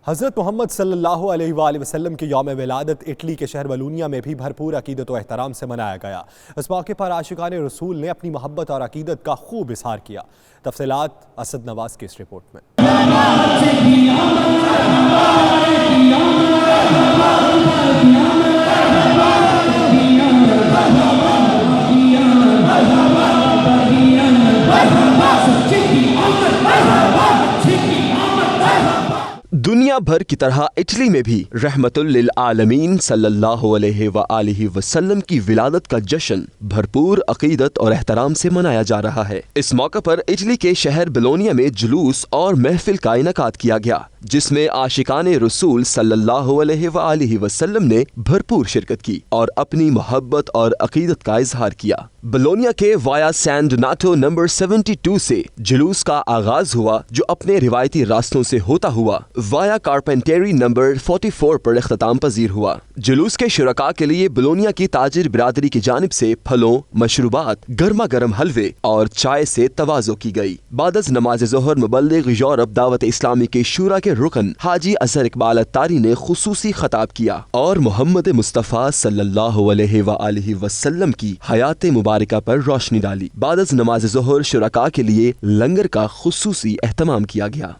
حضرت محمد صلی اللہ علیہ وآلہ وسلم کی یوم ولادت اٹلی کے شہر بولونیا میں بھی بھرپور عقیدت و احترام سے منایا گیا۔ اس موقع پر عاشقان رسول نے اپنی محبت اور عقیدت کا خوب اظہار کیا۔ تفصیلات اسد نواز کی اس رپورٹ میں۔ دنیا بھر کی طرح اٹلی میں بھی رحمت للعالمین صلی اللہ علیہ وآلہ وسلم کی ولادت کا جشن بھرپور عقیدت اور احترام سے منایا جا رہا ہے۔ اس موقع پر اٹلی کے شہر بولونیا میں جلوس اور محفل کا انعقاد کیا گیا، جس میں عاشقان رسول صلی اللہ علیہ وآلہ وسلم نے بھرپور شرکت کی اور اپنی محبت اور عقیدت کا اظہار کیا۔ بولونیا کے وایا سین ڈوناٹو نمبر 72 سے جلوس کا آغاز ہوا، جو اپنے روایتی راستوں سے ہوتا ہوا وایا کارپینٹیری نمبر 44 پر اختتام پذیر ہوا۔ جلوس کے شرکاء کے لیے بولونیا کی تاجر برادری کی جانب سے پھلوں، مشروبات، گرما گرم حلوے اور چائے سے تواضع کی گئی۔ بعد از نماز ظہر مبلغ یورپ دعوت اسلامی کے شورا کے رکن حاجی اظہر اقبال اتاری نے خصوصی خطاب کیا اور محمد مصطفیٰ صلی اللہ علیہ وآلہ وسلم کی حیات مبارکہ پر روشنی ڈالی۔ بعد از نماز ظہر شرکاء کے لیے لنگر کا خصوصی اہتمام کیا گیا۔